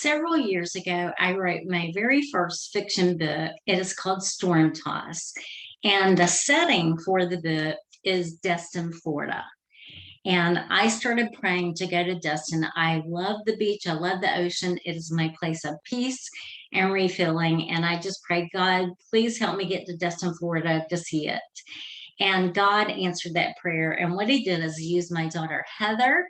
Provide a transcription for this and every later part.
several years ago, I wrote my very first fiction book. It is called Storm Toss. And the setting for the book is Destin, Florida. And I started praying to go to Destin. I love the beach. I love the ocean. It is my place of peace and refilling. And I just prayed, God, please help me get to Destin, Florida to see it. And God answered that prayer. And what he did is he used my daughter, Heather,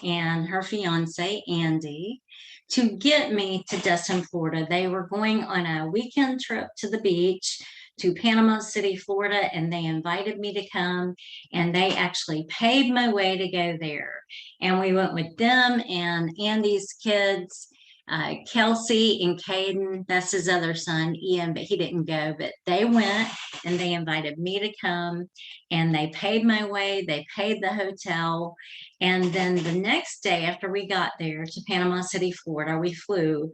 and her fiance, Andy, to get me to Destin, Florida. They were going on a weekend trip to the beach to Panama City, Florida, and they invited me to come, and they actually paid my way to go there. And we went with them and Andy's kids, Kelsey and Kayden. That's his other son, Ian, but he didn't go. But they went and they invited me to come, and they paid my way. They paid the hotel. And then the next day after we got there to Panama City, Florida, we flew.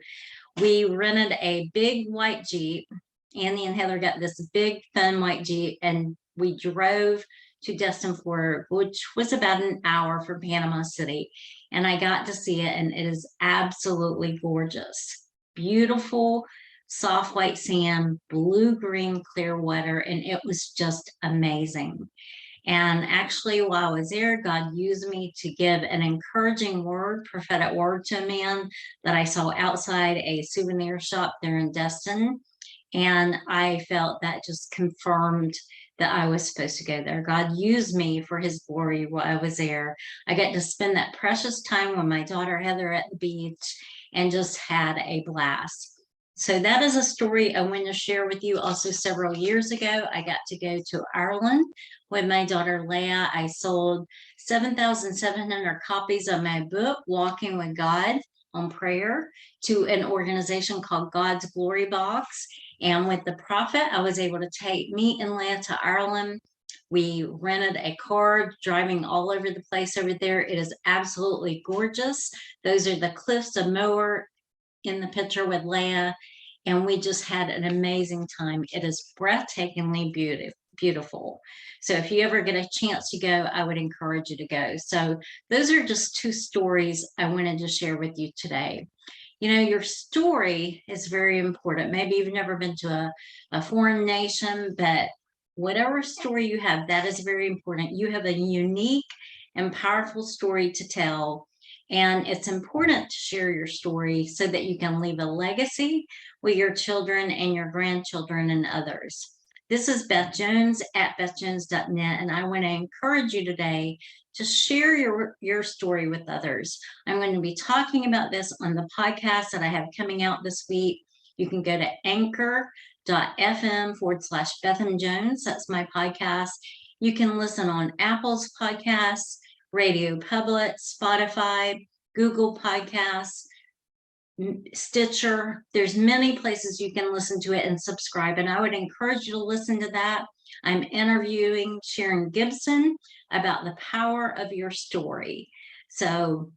We rented a big white Jeep. Andy and Heather got this big, fun white Jeep, and we drove to Destin, Florida, which was about an hour from Panama City. And I got to see it, and it is absolutely gorgeous. Beautiful, soft white sand, blue-green, clear water, and it was just amazing. And actually, while I was there, God used me to give an encouraging word, prophetic word to a man that I saw outside a souvenir shop there in Destin. And I felt that just confirmed that I was supposed to go there. God used me for his glory while I was there. I got to spend that precious time with my daughter Heather at the beach and just had a blast. So that is a story I want to share with you. Also, several years ago, I got to go to Ireland with my daughter Leah. I sold 7,700 copies of my book, Walking with God on Prayer, to an organization called God's Glory Box. And with the prophet, I was able to take me and Leah to Ireland. We rented a car, driving all over the place over there. It is absolutely gorgeous. Those are the Cliffs of Moher in the picture with Leah. And we just had an amazing time. It is breathtakingly beautiful. So if you ever get a chance to go, I would encourage you to go. So those are just two stories I wanted to share with you today. You know, your story is very important. Maybe you've never been to a foreign nation, but whatever story you have, that is very important. You have a unique and powerful story to tell. And it's important to share your story so that you can leave a legacy with your children and your grandchildren and others. This is Beth Jones at bethjones.net, and I want to encourage you today to share your story with others. I'm going to be talking about this on the podcast that I have coming out this week. You can go to anchor.fm/Beth Jones. That's my podcast. You can listen on Apple's podcasts, Radio Public, Spotify, Google Podcasts, Stitcher. There's many places you can listen to it and subscribe, and I would encourage you to listen to that. I'm interviewing Sharon Gibson about the power of your story. So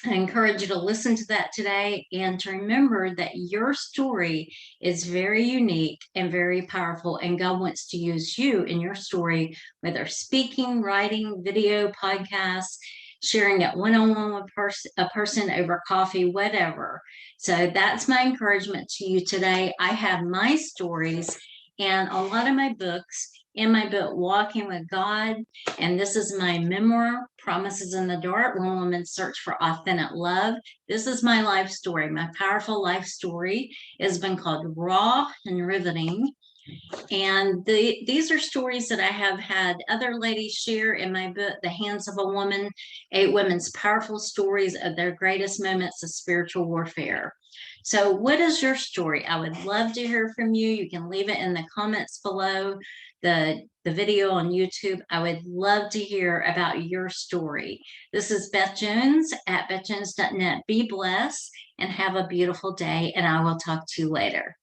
I encourage you to listen to that today and to remember that your story is very unique and very powerful, and God wants to use you in your story, whether speaking, writing, video, podcasts, sharing it one-on-one with a person over coffee, whatever. So that's my encouragement to you today. I have my stories and a lot of my books in my book, Walking with God. And this is my memoir, Promises in the Dark, One Woman's Search for Authentic Love. This is my life story. My powerful life story has been called Raw and Riveting. And these are stories that I have had other ladies share in my book, The Hands of a Woman, 8 Women's Powerful Stories of Their Greatest Moments of Spiritual Warfare. So what is your story? I would love to hear from you. You can leave it in the comments below the video on YouTube. I would love to hear about your story. This is Beth Jones at bethjones.net. Be blessed and have a beautiful day, and I will talk to you later.